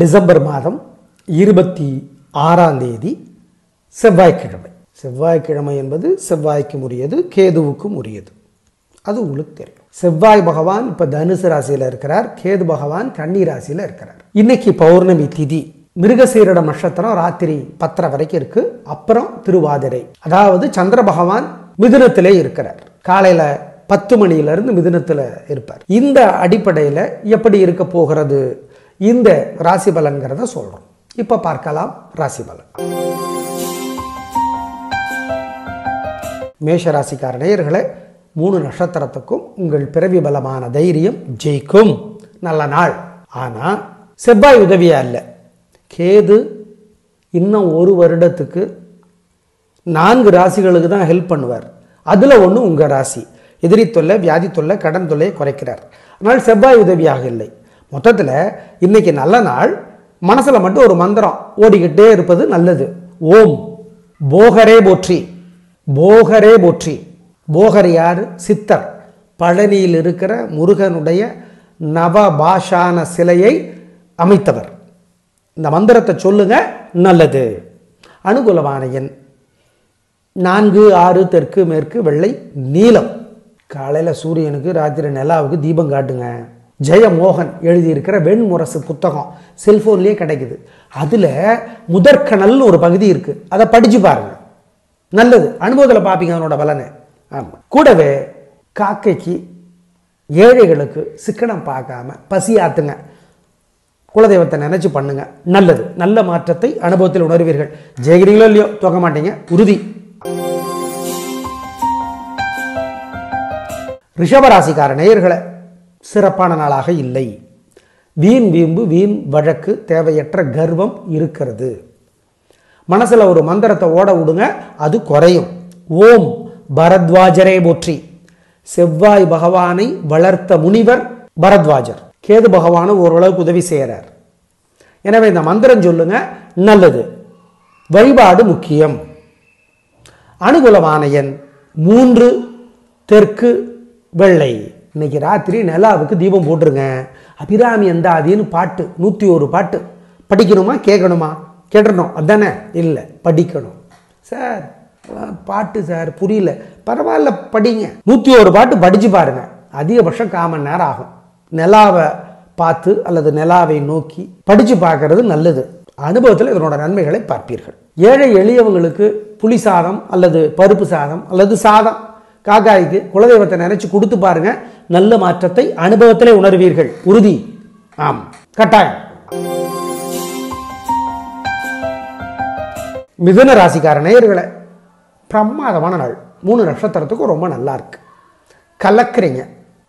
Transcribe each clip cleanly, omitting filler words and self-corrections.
December மாதம் 26ஆம் தேதி செவ்வாய்க்கிழமை. செவ்வாய்க்கிழமை என்பது செவ்வாய்க்கும் உரியது, கேதுவுக்கும் உரியது. அது உங்களுக்கு தெரியும். செவ்வாய் பகவான் இப்போ தனுசு ராசியில் இருக்கிறார், கேது பகவான் கன்னி ராசியில் இருக்கிறார். இன்னைக்கு பௌர்ணமி திதி, மிருகசீரிட நட்சத்திரம் ராத்திரி 10:30 வரைக்கும் இருக்கு. அப்புறம் திருவாதிரை, அதாவது சந்திர பகவான் மிதுனத்திலே இருக்கிறார். காலையில 10 மணியிலிருந்து மிதுனத்தில் இருப்பார். இந்த அடிப்படையில் எப்படி இருக்க போகிறது இந்த ராசி பலன்கிறத சொல்றோம். இப்ப பார்க்கலாம் ராசி பலன். மேஷ ராசிக்கார நேயர்களே, 3 நட்சத்திரத்துக்கும் உங்கள் பிறவி பலமான தைரியம் ஜெயிக்கும். நல்ல நாள். ஆனா செவ்வாய் உதவியா இல்ல. கேது இன்னும் 1 வருடத்துக்கு 4 ராசிகளுக்கு தான் ஹெல்ப் பண்ணுவார். அதுல ஒண்ணு உங்க ராசி. எதிரி தொல்லை, வியாதி தொல்லை, கடன் தொல்லையை குறைக்கிறார். ஆனால் செவ்வாய் உதவியாக இல்லை. மொத்தத்தில் இன்னைக்கு நல்ல நாள். மனசுல மட்டும் ஒரு மந்திரம் ஓடிக்கிட்டே இருப்பது நல்லது. ஓம் போகரே போற்றி, போகரே போற்றி. போகர் யார்? சித்தர். பழனியில் இருக்கிற முருகனுடைய நவபாஷான சிலையை அமைத்தவர். இந்த மந்திரத்தை சொல்லுங்க, நல்லது. அனுகூலமான எண் 4, 6, தெற்கு, மேற்கு, வெள்ளை, நீலம். காலையில் சூரியனுக்கு, ராத்திரி நிலாவுக்கு தீபம் காட்டுங்க. ஜெயமோகன் எழுதியிருக்கிற வெண்முரசு புத்தகம் செல்போன்லேயே கிடைக்குது. அதில் முதற்கணல்னு ஒரு பகுதி இருக்கு, அதை படிச்சு பாருங்க, நல்லது. அனுபவத்தில் பார்ப்பீங்க அதனோட பலனை. ஆமாம். கூடவே காக்கைக்கு, ஏழைகளுக்கு சிக்கனம் பார்க்காம பசி ஆத்துங்க. குலதெய்வத்தை நினைச்சு பண்ணுங்க, நல்லது. நல்ல மாற்றத்தை அனுபவத்தில் உணர்வீர்கள். ஜெயிக்கிறீங்களோ இல்லையோ, தோக்க மாட்டீங்க, உறுதி. ரிஷபராசிக்கார நேயர்களை, சிறப்பான நாளாக இல்லை. வீண் வீம்பு, வீண் வழக்கு, தேவையற்ற கர்வம் இருக்கிறது. மனசுல ஒரு மந்திரத்தை ஓட விடுங்க, அது குறையும். ஓம் பரத்வாஜரே போற்றி. செவ்வாய் பகவானை வளர்த்த முனிவர் பரத்வாஜர். கேது பகவானும் ஓரளவுக்கு உதவி செய்கிறார். எனவே இந்த மந்திரம் சொல்லுங்க, நல்லது. வழிபாடு முக்கியம். அனுகூலமான எண் 3, தெற்கு, வெள்ளை. இன்னைக்கு ராத்திரி நிலாவுக்கு தீபம் போட்டுருங்க. அபிராமி அந்தாதின்னு பாட்டு, 101 பாட்டு படிக்கணுமா கேட்கணுமா? கேட்டணும், அதானே? இல்லை, படிக்கணும். சார் பாட்டு சார் புரியல, பரவாயில்ல படிங்க. 101 பாட்டு படிச்சு பாருங்க. அதிகபட்சம் 1/4 மணி நேரம் ஆகும். நிலாவை பார்த்து அல்லது நிலாவை நோக்கி படிச்சு பார்க்கறது நல்லது. அனுபவத்தில் இதனோட நன்மைகளை பார்ப்பீர்கள். ஏழை எளியவங்களுக்கு புளி சாதம் அல்லது பருப்பு சாதம் அல்லது சாதம், காக்காய்க்கு குலதெய்வத்தை நினைச்சு கொடுத்து பாருங்க, நல்ல மாற்றத்தை அனுபவத்திலே உணர்வீர்கள், உறுதி. ஆம், கட்டாயம். மிதுன ராசிக்கார நேயர்களே, பிரமாதமான நாள். 3 நட்சத்திரத்துக்கும் ரொம்ப நல்லா இருக்கு. கலக்கிறீங்க,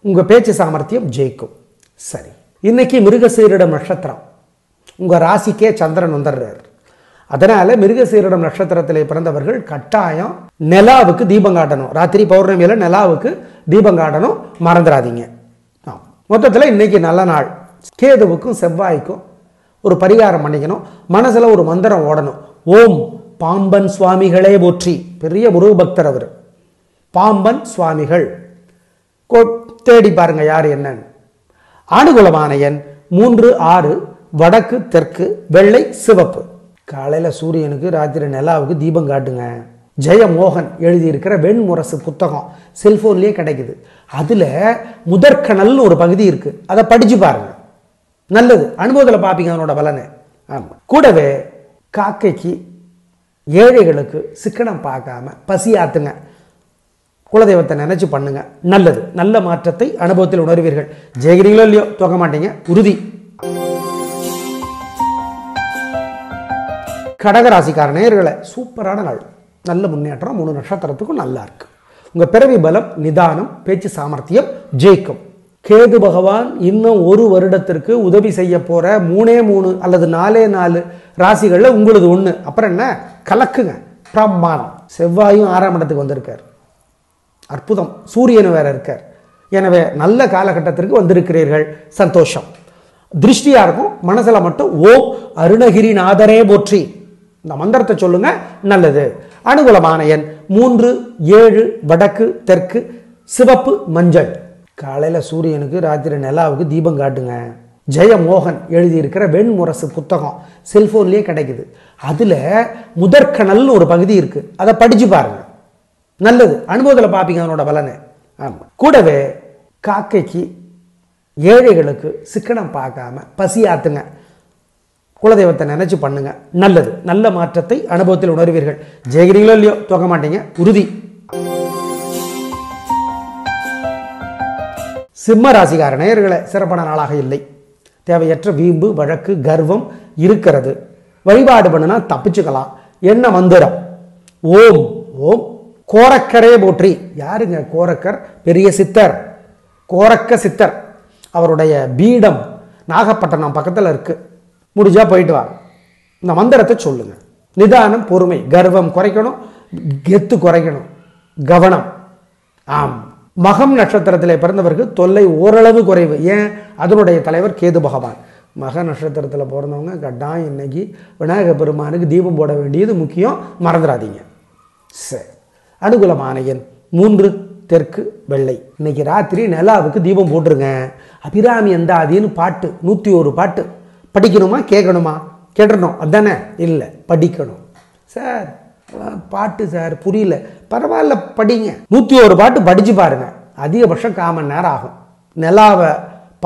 உங்க பேச்சு சாமர்த்தியம் ஜெயிக்கும். சரி, இன்னைக்கு மிருகசீரிடம் நட்சத்திரம். உங்க ராசிக்கே சந்திரன் வந்துடுறார். அதனால மிருகசீரிடம் நட்சத்திரத்திலே பிறந்தவர்கள் கட்டாயம் நிலாவுக்கு தீபம் காட்டணும். ராத்திரி பௌர்ணமியில நிலாவுக்கு தீபம் காட்டணும், மறந்துடாதீங்க. மொத்தத்தில் இன்னைக்கு நல்ல நாள். கேதுவுக்கும் செவ்வாய்க்கும் ஒரு பரிகாரம் பண்ணிக்கணும். மனசுல ஒரு மந்திரம் ஓடணும். ஓம் பாம்பன் சுவாமிகளே போற்றி. பெரிய முருக பக்தர் அவர். பாம்பன் சுவாமிகள் தேடி பாருங்க யார் என்னன்னு. அனுகூலமான எண் 3, 6, வடக்கு, தெற்கு, வெள்ளை, சிவப்பு. காலையில சூரியனுக்கு, ராத்திரி நிலாவுக்கு தீபம் காட்டுங்க. ஜெயமோகன் எழுதியிருக்கிற வெண்முரசு புத்தகம் செல்போன்லேயே கிடைக்குது. அதுல முதற்கணல்னு ஒரு பகுதி இருக்கு, அதை படிச்சு பாருங்க, நல்லது. அனுபவத்தில் பார்ப்பீங்க அதனோட பலனை. ஆமாம். கூடவே காக்கைக்கு, ஏழைகளுக்கு சிக்கனம் பார்க்காம பசி ஆத்துங்க. குலதெய்வத்தை நினைச்சு பண்ணுங்க, நல்லது. நல்ல மாற்றத்தை அனுபவத்தில் உணர்வீர்கள். ஜெயிக்கிறீங்களோ இல்லையோ, தோக்க மாட்டீங்க, உறுதி. கடகராசிக்கார நேயர்களே, சூப்பரான நாள். நல்ல முன்னேற்றம். 3 நட்சத்திரத்துக்கும் நல்லா இருக்கு. உங்க பிறவி பலம், நிதானம், பேச்சு சாமர்த்தியம் ஜெயிக்கும். கேது பகவான் இன்னும் 1 வருடத்திற்கு உதவி செய்ய போற 3 அல்லது 4 ராசிகள்ல உங்களது ஒண்ணு. அப்புறம் என்ன, கலக்குங்க, பிரமாதம். செவ்வாயும் 6ஆம் இடத்துக்கு வந்திருக்கார், அற்புதம். சூரியன் வேற இருக்கார். எனவே நல்ல காலகட்டத்திற்கு வந்திருக்கிறீர்கள், சந்தோஷம். திருஷ்டியா இருக்கும். மனசுல மட்டும் ஓம் அருணகிரிநாதரே போற்றி. இந்த மந்திரத்தை சொல்லுங்க, நல்லது. அனுகூலமான எண் 3, 7, வடக்கு, தெற்கு, சிவப்பு, மஞ்சள். காலையில சூரியனுக்கு, ராத்திரி நிலாவுக்கு தீபம் காட்டுங்க. ஜெயமோகன் எழுதியிருக்கிற வெண்முரசு புத்தகம் செல்போன்லேயே கிடைக்குது. அதில் முதற்கணல்னு ஒரு பகுதி இருக்குது, அதை படித்து பாருங்க, நல்லது. அனுபவத்தில் பார்ப்பீங்க அதனோட பலனை. ஆமாம். கூடவே காக்கைக்கு ஏழைகளுக்கு சிக்கனம் பார்க்காம பசியாத்துங்க, குலதெய்வத்தை நினைச்சு பண்ணுங்க, நல்லது. நல்ல மாற்றத்தை அனுபவத்தில் உணர்வீர்கள். ஜெயிக்கிறீங்களோ இல்லையோ தோக்க மாட்டீங்க, உறுதி. சிம்ம ராசிக்கார நேயர்களே, சிறப்பான நாளாக இல்லை. தேவையற்ற வீம்பு வழக்கு கர்வம் இருக்கிறது. வழிபாடு பண்ணுனா தப்பிச்சுக்கலாம். என்ன மந்திரம்? ஓம் ஓம் கோரக்கரே போற்றி. யாருங்க கோரக்கர்? பெரிய சித்தர், கோரக்க சித்தர். அவருடைய பீடம் நாகப்பட்டினம் பக்கத்தில் இருக்கு. முடிஞ்சா போயிட்டு வாங்க. இந்த மந்திரத்தை சொல்லுங்க. நிதானம், பொறுமை, கர்வம் குறைக்கணும், கெத்து குறைக்கணும், கவனம். ஆம். மகம் நட்சத்திரத்தில் பிறந்தவருக்கு தொல்லை ஓரளவு குறைவு. ஏன்? அதனுடைய தலைவர் கேது பகவான். மக நட்சத்திரத்தில் பிறந்தவங்க கட்டாயம் இன்னைக்கு விநாயக பெருமானுக்கு தீபம் போட வேண்டியது முக்கியம், மறந்துடாதீங்க. சரி. அனுகூலமான எண் 3 தெற்கு வெள்ளை. இன்னைக்கு ராத்திரி நிலாவுக்கு தீபம் போட்டுருங்க. அபிராமி எந்தாதின்னு பாட்டு 101 பாட்டு படிக்கணுமா கேட்கணுமா? கேட்டுடணும் அதானே? இல்லை, படிக்கணும். சார் பாட்டு சார் புரியல, பரவாயில்ல படிங்க. 101 பாட்டு படிச்சு பாருங்க. அதிகபட்சம் 1/4 மணி நேரம் ஆகும். நிலாவை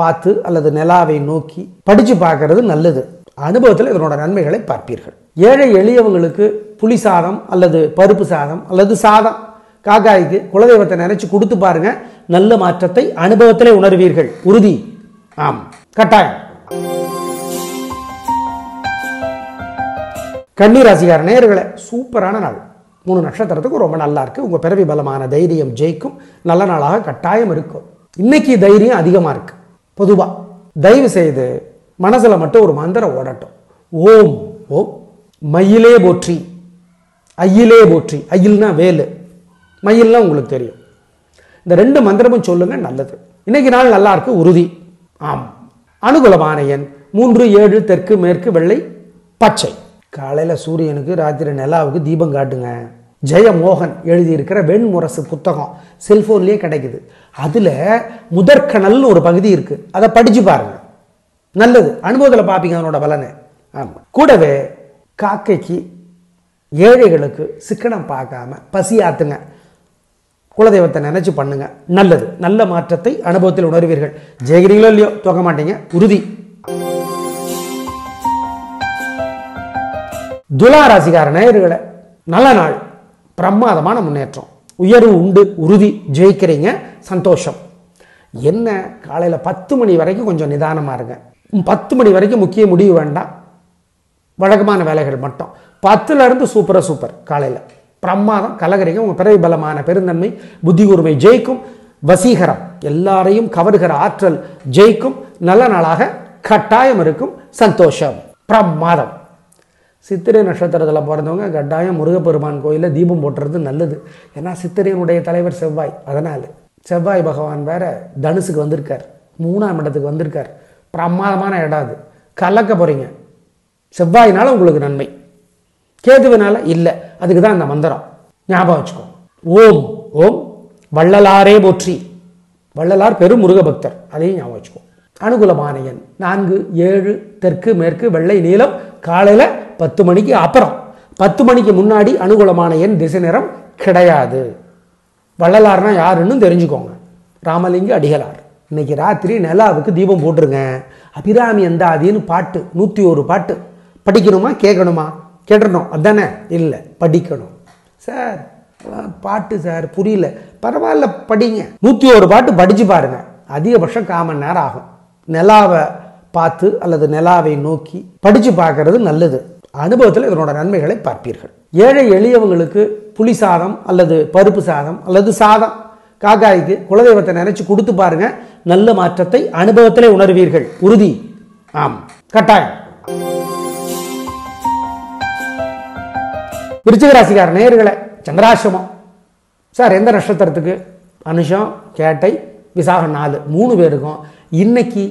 பார்த்து அல்லது நிலாவை நோக்கி படிச்சு பார்க்கறது நல்லது. அனுபவத்தில் இதனோட நன்மைகளை பார்ப்பீர்கள். ஏழை எளியவங்களுக்கு புளி சாதம் அல்லது பருப்பு சாதம் அல்லது சாதம் காக்காய்க்கு குலதெய்வத்தை நினைச்சு கொடுத்து பாருங்க, நல்ல மாற்றத்தை அனுபவத்திலே உணர்வீர்கள், உறுதி. ஆம், கட்டாயம். கன்னி ராசிக்கார நேயர்களே, சூப்பரான நாள். 3 நட்சத்திரத்துக்கு ரொம்ப நல்லா இருக்கு. உங்க பிறவி பலமான தைரியம் ஜெயிக்கும். நல்ல நாளாக கட்டாயம் இருக்கும். இன்னைக்கு தைரியம் அதிகமா இருக்கு. பொதுவா தயவு செய்து மனசுல மட்டும் ஒரு மந்திரம் ஓடட்டும். ஓம் ஓம் மயிலே போற்றி, ஐயிலே போற்றி. ஐயில்னா வேலு, மயில்னா உங்களுக்கு தெரியும். இந்த 2 மந்திரமும் சொல்லுங்க, நல்லது. இன்னைக்கு நாள் நல்லா இருக்கு, உறுதி. ஆம். அனுகூலமான எண் 3 7 தெற்கு மேற்கு வெள்ளை பச்சை. காலையில் சூரியனுக்கு, ராத்திரி நிலாவுக்கு தீபம் காட்டுங்க. ஜெயமோகன் எழுதியிருக்கிற வெண்முரசு புத்தகம் செல்போன்லேயே கிடைக்குது. அதில் முதற்கணல்னு ஒரு பகுதி இருக்குது, அதை படித்து பாருங்க, நல்லது. அனுபவத்தில் பார்ப்பீங்க அதனோட பலனை. ஆமாம். கூடவே காக்கைக்கு ஏழைகளுக்கு சிக்கனம் பார்க்காம பசியாத்துங்க, குலதெய்வத்தை நினைச்சு பண்ணுங்க, நல்லது. நல்ல மாற்றத்தை அனுபவத்தில் உணர்வீர்கள். ஜெயிக்கிறீங்களோ இல்லையோ தோக்க மாட்டீங்க, உறுதி. துலா ராசிக்கார நேயர்களே, நல்ல நாள், பிரமாதமான முன்னேற்றம், உயர்வு உண்டு, உறுதி. ஜெயிக்கிறீங்க, சந்தோஷம். என்ன காலையில் 10 மணி வரைக்கும் கொஞ்சம் நிதானமாக இருங்க. 10 மணி வரைக்கும் முக்கிய முடிவு வேண்டாம், வழக்கமான வேலைகள் மட்டும். 10லேருந்து சூப்பர் காலையில் பிரமாதம், கலகரிங்க. உங்கள் பிறவி பலமான பெருந்தன்மை புத்தி கூர்மை ஜெயிக்கும். வசீகரம், எல்லாரையும் கவருகிற ஆற்றல் ஜெயிக்கும். நல்ல நாளாக கட்டாயம் இருக்கும், சந்தோஷம், பிரமாதம். சித்திரை நட்சத்திரத்தில் பிறந்தவங்க கட்டாயம் முருகப்பெருமான் கோயிலில் தீபம் போட்டுறது நல்லது. ஏன்னா சித்திரையினுடைய தலைவர் செவ்வாய். அதனால் செவ்வாய் பகவான் வேற தனுசுக்கு வந்திருக்கார், 3ஆம் இடத்துக்கு வந்திருக்கார். பிரமாதமான இடம் அது, கலக்க போகிறீங்க. செவ்வாயினால உங்களுக்கு நன்மை, கேதுவினால இல்லை. அதுக்கு தான் இந்த மந்திரம், ஞாபகம் வச்சுக்கோ. ஓம் ஓம் வள்ளலாரே போற்றி. வள்ளலார் பெரும் முருக பக்தர், அதையும் ஞாபகம் வச்சுக்கோ. அனுகூலமான எண் 4 7 தெற்கு மேற்கு வெள்ளை நீலம். காலையில் 10 மணிக்கு அப்புறம், 10 மணிக்கு முன்னாடி அனுகூலமான எண் திசை நிறம் கிடையாது. வள்ளலார்னா யாருன்னு தெரிஞ்சுக்கோங்க, ராமலிங்க அடிகளார். இன்னைக்கு ராத்திரி நிலாவுக்கு தீபம் போட்டுருங்க. அபிராமி எந்தாதின்னு பாட்டு 101 பாட்டு படிக்கணுமா கேட்கணுமா? கேட்டுடணும் அதானே? இல்லை, படிக்கணும். சார் பாட்டு சார் புரியல, பரவாயில்ல படிங்க. 101 பாட்டு படிச்சு பாருங்க. அதிகபட்சம் 1/4 மணி நேரம் ஆகும். நிலாவை பார்த்து அல்லது நிலாவை நோக்கி படிச்சு பார்க்கறது நல்லது. அனுபவத்தில் இதனோட நன்மைகளை பார்ப்பீர்கள். ஏழை எளியவங்களுக்கு புளி சாதம் அல்லது பருப்பு சாதம் அல்லது சாதம் காக்காய்க்கு குலதெய்வத்தை நினைச்சு கொடுத்து பாருங்க, நல்ல மாற்றத்தை அனுபவத்திலே உணர்வீர்கள், உறுதி. ஆம், கட்டாயம். விருச்சிக ராசிக்கார நேயர்களே, சந்திராசிரமம். சார் எந்த நட்சத்திரத்துக்கு? அனுஷம் கேட்டை விசாகம் 4 3 பேருக்கும் இன்னைக்கு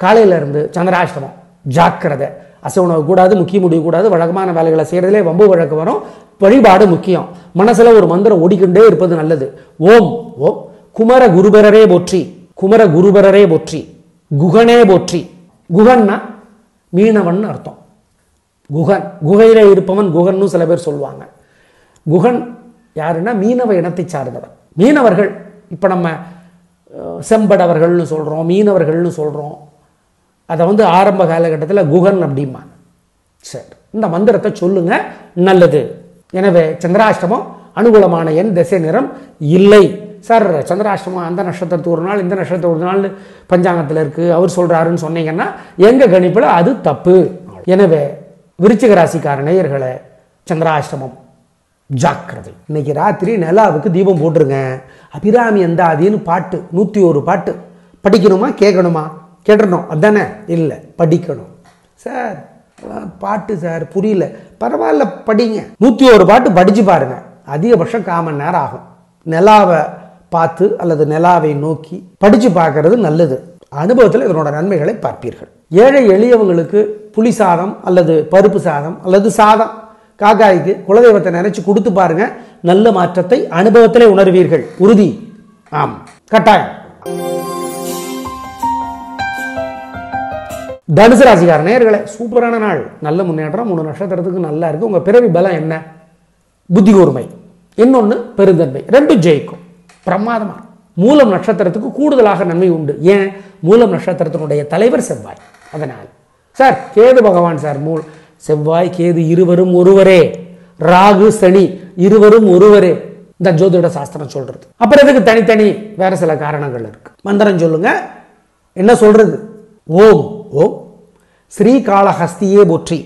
காலையில இருந்து சந்திராஷ்டமம். ஜாக்கிரதை, அசை உணவு கூடாது, முக்கிய முடிவு கூடாது. வழக்கமான வேலைகளை செய்யறதுலே வம்பு வழக்கு வரும். வழிபாடு முக்கியம். மனசுல ஒரு மந்திரம் ஓடிக்கொண்டே இருப்பது நல்லது. ஓம் ஓம் குமர குருபரரே போற்றி, குமர குருபரரே போற்றி, குகனே போற்றி. குகன்னா மீனவன் அர்த்தம். குகன், குகையில் இருப்பவன் குகன்னு சில பேர் சொல்லுவாங்க. குகன் யாருன்னா மீனவ இனத்தை சார்ந்தவர். மீனவர்கள் இப்போ நம்ம செம்படவர்கள்னு சொல்கிறோம், மீனவர்கள்னு சொல்கிறோம். அதை ஆரம்ப காலகட்டத்தில் குகன் அப்படிம்பாங்க. சரி, இந்த மந்திரத்தை சொல்லுங்க, நல்லது. எனவே சந்திராஷ்டமம் அனுகூலமான எண், திசை, நிறம் இல்லை. சார் சந்திராஷ்டமம் அந்த நட்சத்திரத்துக்கு ஒரு நாள், இந்த நட்சத்திரத்துக்கு ஒரு நாள் பஞ்சாங்கத்தில் இருக்குது, அவர் சொல்கிறாருன்னு சொன்னீங்கன்னா எங்கள் கணிப்பில் அது தப்பு. எனவே விருச்சிக ராசிக்கார நேயர்களே, சந்திராஷ்டமம் ஜாக்கிரதை. இன்னைக்கு ராத்திரி நிலாவுக்கு தீபம் போட்டுருங்க. அபிராமி அந்தாதின்னு பாட்டு 101 பாட்டு படிக்கணுமா கேட்கணுமா? கேட்டணும் அதானே? இல்லை, படிக்கணும். சார் பாட்டு சார் புரியல, பரவாயில்ல படிங்க. 101 பாட்டு படித்து பாருங்க. அதிகபட்சம் 1/4 மணி நேரம் ஆகும். நிலாவை பார்த்து அல்லது நிலாவை நோக்கி படித்து பார்க்கறது நல்லது. அனுபவத்தில் இதனோட நன்மைகளை பார்ப்பீர்கள். ஏழை எளியவங்களுக்கு புளி சாதம் அல்லது பருப்பு சாதம் அல்லது சாதம் காக்காய்க்கு குலதெய்வத்தை நினைச்சு கொடுத்து பாருங்க, நல்ல மாற்றத்தை அனுபவத்திலே உணர்வீர்கள். உறுதி. ஆம், கட்டாயம். தனுசு ராசிக்கார நேயர்களே, சூப்பரான நாள், நல்ல முன்னேற்றம். 3 நட்சத்திரத்துக்கு நல்லா இருக்கு. உங்க பிறவி பலம் என்ன? புத்தி கூர்மை, இன்னொன்று பெருந்தன்மை, 2 ஜெயிக்கும். பிரமாதமா. மூலம் நட்சத்திரத்துக்கு கூடுதலாக நன்மை உண்டு. ஏன்? மூலம் நட்சத்திரத்தினுடைய தலைவர் செவ்வாய். அதனால் சார் கேது பகவான் சார் செவ்வாய் கேது இருவரும் ஒருவரே, ராகு சனி இருவரும் ஒருவரே, இந்த ஜோதிட சாஸ்திரம் சொல்றது. அப்புறம் இதுக்கு தனித்தனி வேற சில காரணங்கள் இருக்கு. மந்திரம் சொல்லுங்க. என்ன சொல்றது? ஓம் ஓம் ஸ்ரீகாளஹஸ்தியே போற்றி.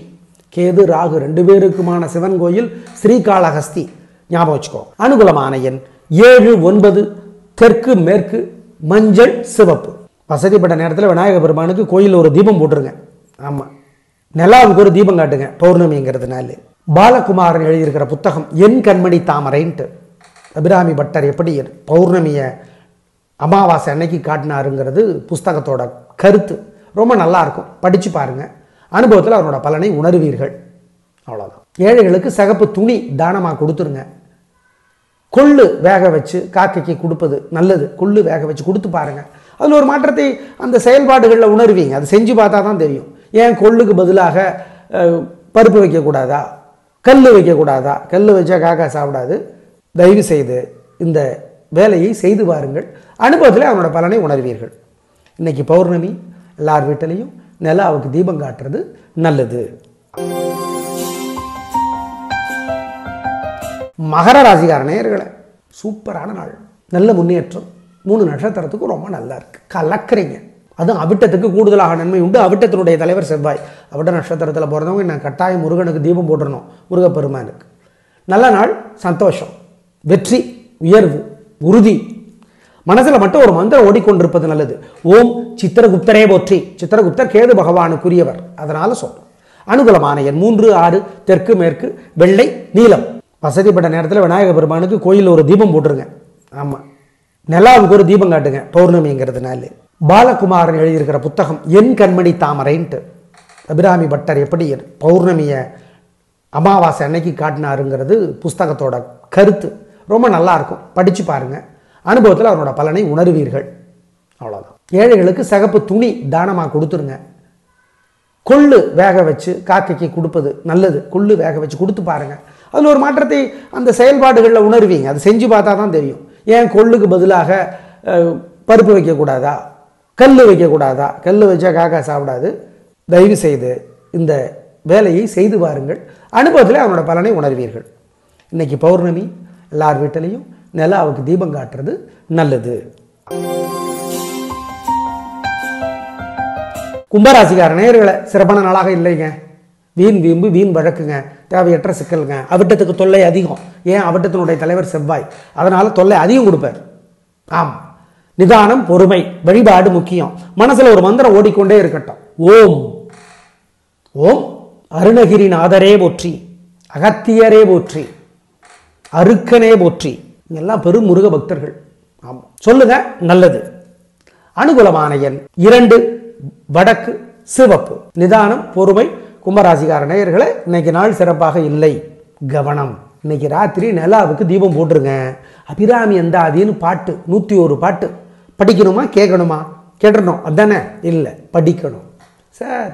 கேது ராகு 2 பேருக்குமான சிவன் கோயில் ஸ்ரீகாளஹஸ்தி. ஞாபகம் வச்சுக்கோ. அனுகூலமான எண் 7, 9, தெற்கு மேற்கு, மஞ்சள் சிவப்பு. வசதிப்பட்ட நேரத்தில் விநாயக பெருமானுக்கு கோயில் ஒரு தீபம் போட்டுருங்க. ஆமா, நிலாவுக்கு ஒரு தீபம் காட்டுங்க பௌர்ணமிங்கிறதுனால. பாலகுமாரன் எழுதியிருக்கிற புத்தகம் என் கண்மணி தாமரைன்ட்டு, அபிராமி பட்டர் எப்படி பௌர்ணமியை அமாவாசை அன்னைக்கு காட்டினாருங்கிறது புஸ்தகத்தோட கருத்து. ரொம்ப நல்லா இருக்கும், படிச்சு பாருங்க. அனுபவத்தில் அவரோட பலனை உணர்வீர்கள். அவ்வளோதான். ஏழைகளுக்கு சிகப்பு துணி தானமாக கொடுத்துருங்க. கொள்ளு வேக வச்சு காக்கைக்கு கொடுப்பது நல்லது. கொள்ளு வேக வச்சு கொடுத்து பாருங்க. அதில் ஒரு மாற்றத்தை அந்த செயல்பாடுகளில் உணர்வீங்க. அது செஞ்சு பார்த்தா தான் தெரியும். ஏன் கொள்ளுக்கு பதிலாக பருப்பு வைக்கக்கூடாதா, கல் வைக்கக்கூடாதா? கல் வச்சா காக்கா சாப்பிடாது. தயவு செய்து இந்த வேலையை செய்து பாருங்கள். அனுபவத்தில் அவனோட பலனை உணர்வீர்கள். இன்னைக்கு பௌர்ணமி, எல்லார் வீட்டிலையும் நிலாவுக்கு தீபம் காட்டுறது நல்லது. மகர ராசிக்கார நேயர்களே, சூப்பரான நாள், நல்ல முன்னேற்றம். 3 நட்சத்திரத்துக்கும் ரொம்ப நல்லா இருக்கு. கலக்கிறீங்க. அதுவும் அவிட்டத்துக்கு கூடுதலாக நன்மை உண்டு. அவிட்டத்தினுடைய தலைவர் செவ்வாய். அவிட்ட நட்சத்திரத்தில் பிறந்தவங்க நான் கட்டாயம் முருகனுக்கு தீபம் போட்டுறணும், முருகப்பெருமானுக்கு. நல்ல நாள், சந்தோஷம், வெற்றி, உயர்வு, உறுதி. மனசில் மட்டும் ஒரு மந்திரம் ஓடிக்கொண்டிருப்பது நல்லது. ஓம் சித்திரகுப்தரே போற்றி. சித்திரகுப்தர் கேது பகவானுக்குரியவர், அதனால சொல்றோம். அனுகூலமான எண் 3, 6, தெற்கு மேற்கு, வெள்ளை, நீலம். வசதிப்பட்ட நேரத்தில் விநாயக பெருமானுக்கு கோயில் ஒரு தீபம் போட்டுருங்க. ஆமாம், நிலாவுக்கு ஒரு தீபம் காட்டுங்க பௌர்ணமிங்கிறதுனால. பாலகுமாரன் எழுதியிருக்கிற புத்தகம் என் கண்மணி தாமரைன்ட்டு, அபிராமி பட்டர் எப்படி பௌர்ணமியை அமாவாசை அன்னைக்கு காட்டினாருங்கிறது புஸ்தகத்தோட கருத்து. ரொம்ப நல்லா இருக்கும், படிச்சு பாருங்க. அனுபவத்தில் அவரோட பலனை உணர்வீர்கள். அவ்வளோதான். ஏழைகளுக்கு சிகப்பு துணி தானமாக கொடுத்துருங்க. கொள்ளு வேக வச்சு காக்கைக்கு கொடுப்பது நல்லது. கொள்ளு வேக வச்சு கொடுத்து பாருங்க. அதில் ஒரு மாற்றத்தை அந்த செயல்பாடுகளில் உணர்வீங்க. அது செஞ்சு பார்த்தா தான் தெரியும். ஏன் கொள்ளுக்கு பதிலாக பருப்பு வைக்கக்கூடாதா, கல் வைக்கக்கூடாதா? கல் வச்சா காக்கா சாப்பிடாது. தயவு செய்து இந்த வேலையை செய்து பாருங்கள். அனுபவத்தில் அவனோட பலனை உணர்வீர்கள். இன்னைக்கு பௌர்ணமி, எல்லார் வீட்டிலையும் நிலாவுக்கு தீபம் காட்டுறது நல்லது. கும்பராசிக்கார நேயர்களே, சிறப்பான நாளாக இல்லைங்க. வீண் வீம்பு, வீண் வழக்குங்க, தேவையற்ற சிக்கலுங்க. அவிட்டத்துக்கு தொல்லை அதிகம். ஏன்? அவிட்டத்தினுடைய தலைவர் செவ்வாய், அதனால தொல்லை அதிகம் கொடுப்பார். ஆம், நிதானம், பொறுமை, வழிபாடு முக்கியம். மனசுல ஒரு மந்திரம் ஓடிக்கொண்டே இருக்கட்டும். ஓம் ஓம் அருணகிரிநாதரே போற்றி, அகத்தியரே போற்றி, அருக்கனே போற்றி. எல்லாம் பெரும் முருக பக்தர்கள். ஆமாம், சொல்லுங்க, நல்லது. அனுகூலமான எண் 2, வடக்கு, சிவப்பு. நிதானம், பொறுமை. கும்பராசிக்கார நேயர்களே, இன்னைக்கு நாள் சிறப்பாக இல்லை, கவனம். இன்னைக்கு ராத்திரி நிலாவுக்கு தீபம் போட்டுருங்க. அபிராமி அந்தாதின்னு பாட்டு 101 பாட்டு படிக்கணுமா கேட்கணுமா? கேட்டணும் அதானே? இல்லை, படிக்கணும். சார்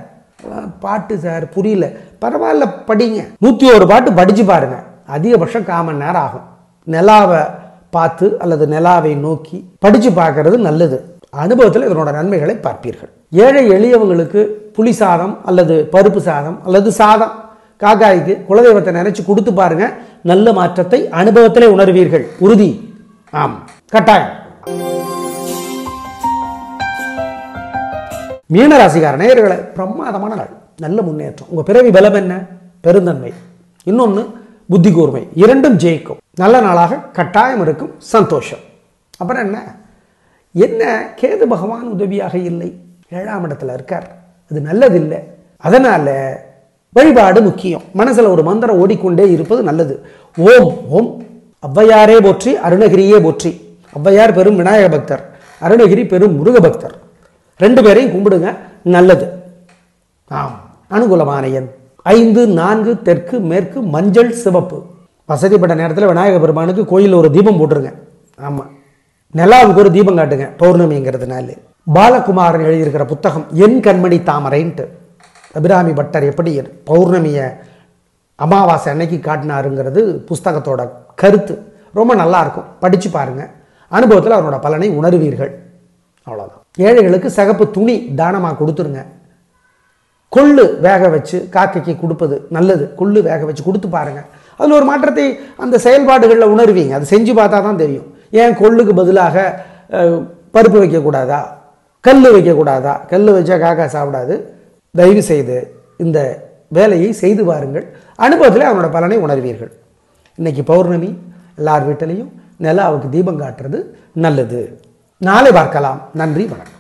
பாட்டு சார் புரியல, பரவாயில்ல படிங்க. 101 பாட்டு படிச்சு பாருங்க, அதிகபட்சம் 1/4 மணி நேரம் ஆகும். நிலாவை பார்த்து அல்லது நிலாவை நோக்கி படிச்சு பார்க்கறது நல்லது. அனுபவத்தில் இதனோட நன்மைகளை பார்ப்பீர்கள். ஏழை எளியவங்களுக்கு புளி சாதம் அல்லது பருப்பு சாதம் அல்லது சாதம் காக்காய்க்கு குலதெய்வத்தை நினைச்சு கொடுத்து பாருங்க, நல்ல மாற்றத்தை அனுபவத்திலே உணர்வீர்கள். உறுதி, ஆம், கட்டாயம். மீனராசிக்கார நேயர்களே, பிரமாதமான நாள், நல்ல முன்னேற்றம். உங்க பிறவி பலம் என்ன? பெருந்தன்மை, இன்னொன்று புத்தி கூர்மை, இரண்டும் ஜெயிக்கும். நல்ல நாளாக கட்டாயம் இருக்கும். சந்தோஷம். அப்புறம் என்ன கேது பகவான் உதவியாக இல்லை, 7ஆம் இடத்துல இருக்கார், அது நல்லதில்லை. அதனால வழிபாடு முக்கியம். மனசுல ஒரு மந்திரம் ஓடிக்கொண்டே இருப்பது நல்லது. ஓம் ஓம் ஔவையாரே போற்றி, அருணகிரியே போற்றி. ஔவையார் பெரும் விநாயக பக்தர், அருணகிரி பெரும் முருக பக்தர். 2 பேரையும் கும்பிடுங்க, நல்லது. ஆம், அனுகூலமான எண் 5, 4, தெற்கு, மேற்கு, மஞ்சள், சிவப்பு. வசதிப்பட்ட நேரத்தில் விநாயக பெருமானுக்கு கோயிலில் ஒரு தீபம் போட்டுருங்க. ஆமாம், நிலாவுக்கு ஒரு தீபம் காட்டுங்க பௌர்ணமிங்கிறதுனால. பாலகுமாரன் எழுதியிருக்கிற புத்தகம் என் கண்மணி தாமரைன்ட்டு, அபிராமி பட்டர் எப்படி பௌர்ணமியை அமாவாசை அன்னைக்கு காட்டினாருங்கிறது புஸ்தகத்தோட கருத்து. ரொம்ப நல்லா இருக்கும், படித்து பாருங்க. அனுபவத்தில் அவனோட பலனை உணர்வீர்கள். அவ்வளோதான். ஏழைகளுக்கு சிகப்பு துணி தானமாக கொடுத்துருங்க. கொள்ளு வேக வச்சு காக்கைக்கு கொடுப்பது நல்லது. கொள்ளு வேக வச்சு கொடுத்து பாருங்க, அதில் ஒரு மாற்றத்தை அந்த செயல்பாடுகளில் உணர்வீங்க. அது செஞ்சு பார்த்தா தான் தெரியும். ஏன் கொள்ளுக்கு பதிலாக பருப்பு வைக்கக்கூடாதா, கல் வைக்கக்கூடாதா? கல் வச்சா காக்கா சாப்பிடாது. தயவு செய்து இந்த வேலையை செய்து பாருங்கள், அனுபவத்தில் அவனோட பலனை உணர்வீர்கள். இன்னைக்கு பௌர்ணமி, எல்லார் வீட்டிலையும் நிலாவுக்கு தீபம் காட்டுறது நல்லது. நாளை பார்க்கலாம். நன்றி, வணக்கம்.